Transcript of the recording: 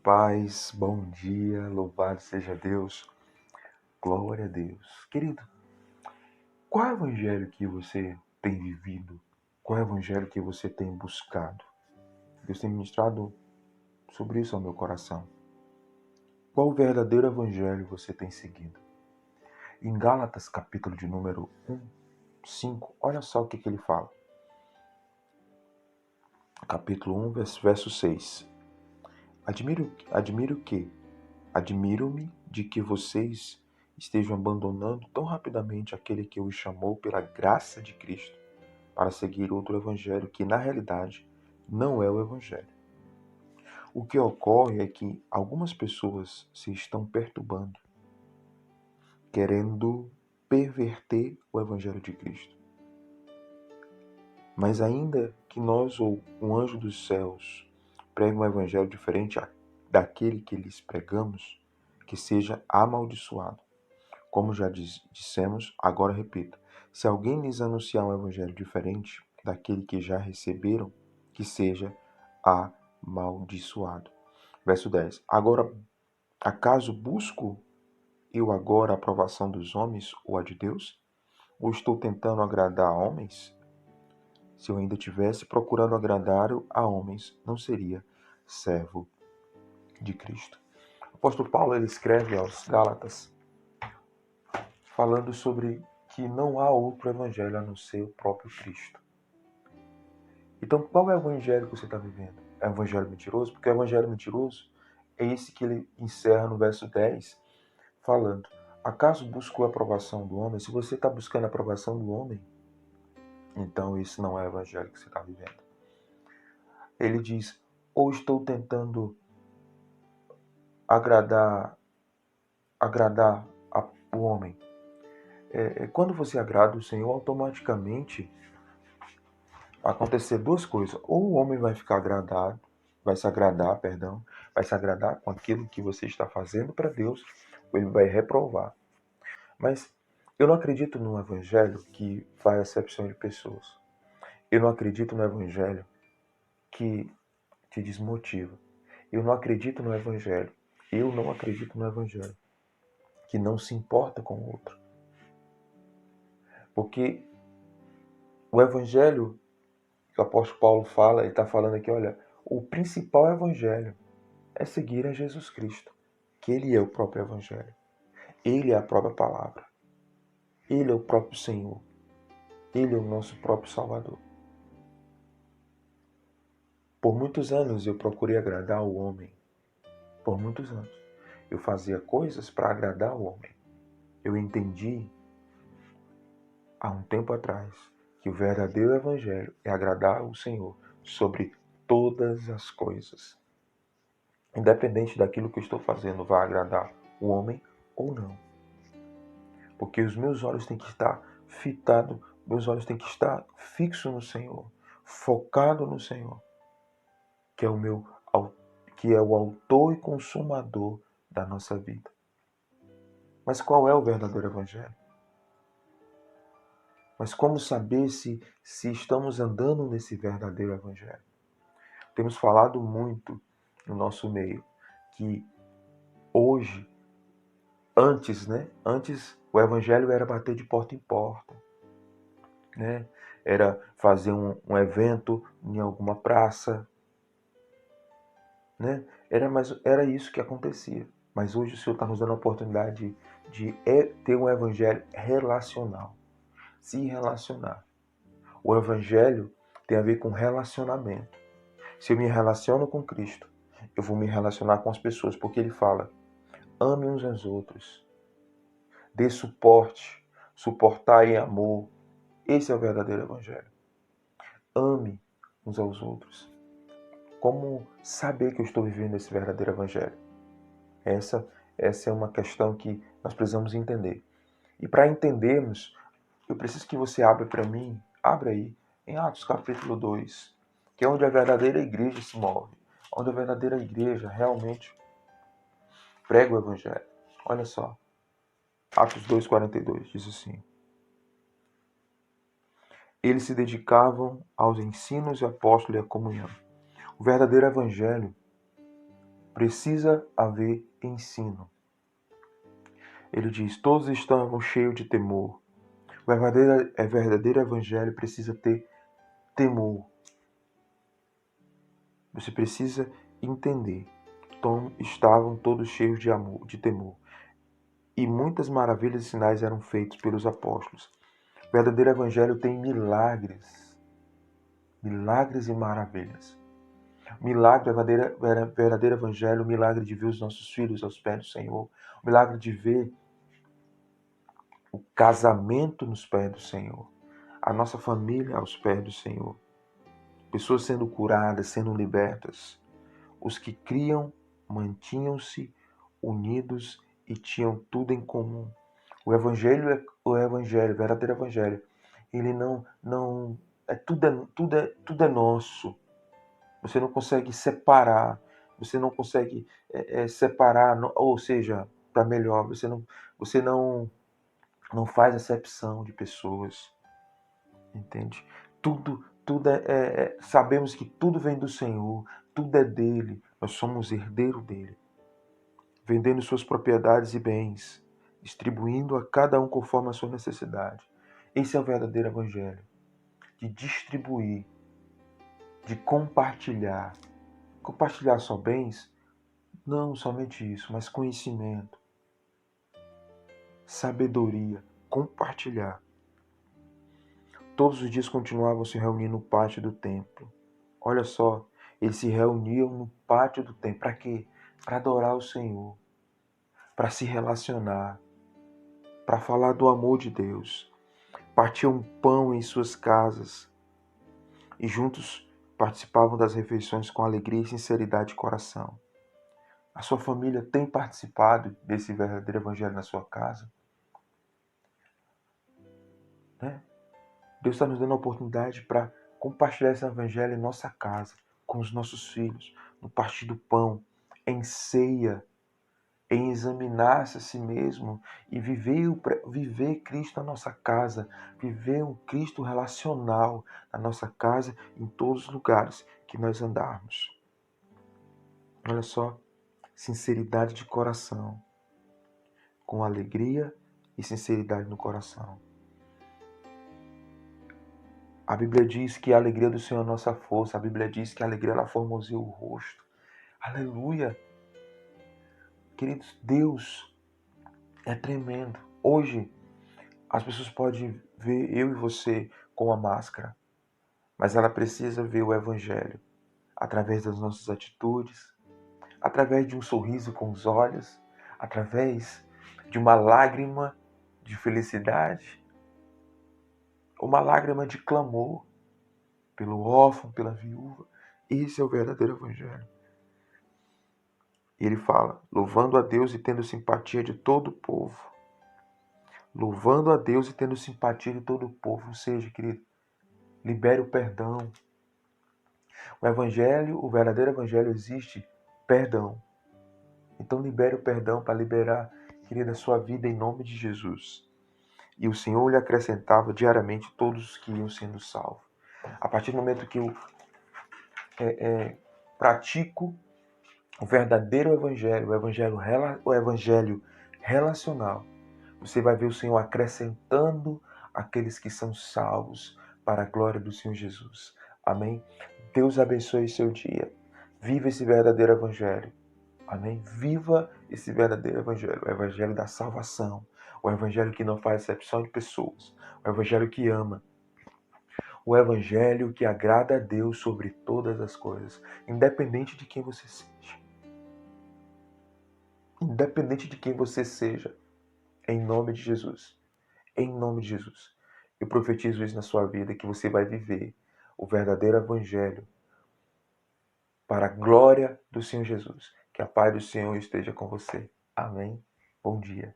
paz, bom dia, louvado seja Deus, glória a Deus. Querido, qual é o evangelho que você tem vivido? Qual é o evangelho que você tem buscado? Deus tem ministrado sobre isso ao meu coração. Qual o verdadeiro evangelho você tem seguido? Em Gálatas, capítulo de número 5, olha só o que ele fala. Capítulo 1, verso 6. Admiro-me de que vocês estejam abandonando tão rapidamente aquele que os chamou pela graça de Cristo para seguir outro evangelho que, na realidade, não é o evangelho. O que ocorre é que algumas pessoas se estão perturbando, querendo perverter o evangelho de Cristo. Mas ainda que nós ou um anjo dos céus pregue um evangelho diferente daquele que lhes pregamos, que seja amaldiçoado. Como já dissemos, agora repito. Se alguém lhes anunciar um evangelho diferente daquele que já receberam, que seja amaldiçoado. Verso 10. Agora, acaso busco eu agora a aprovação dos homens ou a de Deus? Ou estou tentando agradar a homens? Se eu ainda estivesse procurando agradar a homens, não seria servo de Cristo. O apóstolo Paulo ele escreve aos Gálatas falando sobre que não há outro evangelho a não ser o próprio Cristo. Então, qual é o evangelho que você está vivendo? É o evangelho mentiroso? Porque o evangelho mentiroso é esse que ele encerra no verso 10, falando: acaso busco a aprovação do homem? Se você está buscando a aprovação do homem, então esse não é o evangelho que você está vivendo. Ele diz: ou estou tentando agradar o homem. Quando você agrada o Senhor, automaticamente acontecer duas coisas. Ou o homem vai ficar agradado, vai se agradar com aquilo que você está fazendo para Deus, ou ele vai reprovar. Mas eu não acredito no evangelho que faz acepção de pessoas. Eu não acredito no evangelho que te desmotiva. Eu não acredito no evangelho que não se importa com o outro. Porque o evangelho que o apóstolo Paulo fala, ele está falando aqui, olha, o principal evangelho é seguir a Jesus Cristo, que ele é o próprio evangelho. Ele é a própria palavra. Ele é o próprio Senhor. Ele é o nosso próprio Salvador. Por muitos anos eu procurei agradar o homem. Por muitos anos. Eu fazia coisas para agradar o homem. Eu entendi há um tempo atrás que o verdadeiro evangelho é agradar o Senhor sobre todas as coisas. Independente daquilo que eu estou fazendo, vai agradar o homem ou não. Porque os meus olhos têm que estar fitados, meus olhos têm que estar fixos no Senhor, focado no Senhor, que é o autor e consumador da nossa vida. Mas qual é o verdadeiro evangelho? Mas como saber se estamos andando nesse verdadeiro evangelho? Temos falado muito no nosso meio que hoje, antes o evangelho era bater de porta em porta, né? Era fazer um evento em alguma praça, né? Era isso que acontecia. Mas hoje o Senhor está nos dando a oportunidade de ter um evangelho relacional, se relacionar. O evangelho tem a ver com relacionamento. Se eu me relaciono com Cristo, eu vou me relacionar com as pessoas, porque ele fala: ame uns aos outros, dê suporte, suportar em amor. Esse é o verdadeiro evangelho. Ame uns aos outros. Como saber que eu estou vivendo esse verdadeiro evangelho? Essa é uma questão que nós precisamos entender. E para entendermos, eu preciso que você abra para mim, abra aí, em Atos capítulo 2, que é onde a verdadeira igreja se move, onde a verdadeira igreja realmente prega o evangelho. Olha só, Atos 2:42 diz assim: eles se dedicavam aos ensinos e apóstolos e à comunhão. O verdadeiro evangelho precisa haver ensino. Ele diz: todos estavam cheios de temor. O verdadeiro evangelho precisa ter temor. Você precisa entender. Então, estavam todos cheios de temor. E muitas maravilhas e sinais eram feitos pelos apóstolos. O verdadeiro evangelho tem milagres. Milagres e maravilhas. Milagre, verdadeiro evangelho, o milagre de ver os nossos filhos aos pés do Senhor. O milagre de ver o casamento nos pés do Senhor. A nossa família aos pés do Senhor. Pessoas sendo curadas, sendo libertas. Os que criam mantinham-se unidos e tinham tudo em comum. O evangelho, o verdadeiro evangelho, ele não é tudo é nosso. Você não consegue separar, você não consegue separar, ou seja, para melhor, você não faz acepção de pessoas, entende? Tudo sabemos que tudo vem do Senhor, tudo é dele, nós somos herdeiro dele, vendendo suas propriedades e bens, distribuindo a cada um conforme a sua necessidade. Esse é o verdadeiro evangelho, de distribuir, de compartilhar. Compartilhar só bens? Não somente isso, mas conhecimento, sabedoria, compartilhar. Todos os dias continuavam se reunindo no pátio do templo. Olha só, eles se reuniam no pátio do templo. Para quê? Para adorar o Senhor, para se relacionar, para falar do amor de Deus. Partiam pão em suas casas e juntos participavam das refeições com alegria e sinceridade de coração. A sua família tem participado desse verdadeiro evangelho na sua casa? Né? Deus está nos dando a oportunidade para compartilhar esse evangelho em nossa casa, com os nossos filhos, no partir do pão, em ceia, em examinar-se a si mesmo e viver Cristo na nossa casa, viver um Cristo relacional na nossa casa, em todos os lugares que nós andarmos. Olha só, sinceridade de coração, com alegria e sinceridade no coração. A Bíblia diz que a alegria do Senhor é a nossa força. A Bíblia diz que a alegria ela formoseia o rosto. Aleluia! Queridos, Deus é tremendo. Hoje, as pessoas podem ver eu e você com a máscara, mas ela precisa ver o Evangelho através das nossas atitudes, através de um sorriso com os olhos, através de uma lágrima de felicidade, uma lágrima de clamor pelo órfão, pela viúva. Esse é o verdadeiro Evangelho. E ele fala, louvando a Deus e tendo simpatia de todo o povo. Louvando a Deus e tendo simpatia de todo o povo. Ou seja, querido, libere o perdão. O Evangelho, o verdadeiro Evangelho, existe perdão. Então libere o perdão para liberar, querida, a sua vida em nome de Jesus. E o Senhor lhe acrescentava diariamente todos os que iam sendo salvos. A partir do momento que eu pratico o verdadeiro Evangelho, o Evangelho relacional, você vai ver o Senhor acrescentando aqueles que são salvos para a glória do Senhor Jesus. Amém? Deus abençoe seu dia. Viva esse verdadeiro Evangelho. Amém? Viva esse verdadeiro Evangelho. O Evangelho da salvação. O Evangelho que não faz acepção de pessoas. O Evangelho que ama. O Evangelho que agrada a Deus sobre todas as coisas. Independente de quem você seja. Independente de quem você seja. Em nome de Jesus. Em nome de Jesus. Eu profetizo isso na sua vida, que você vai viver o verdadeiro Evangelho para a glória do Senhor Jesus. Que a paz do Senhor esteja com você. Amém. Bom dia.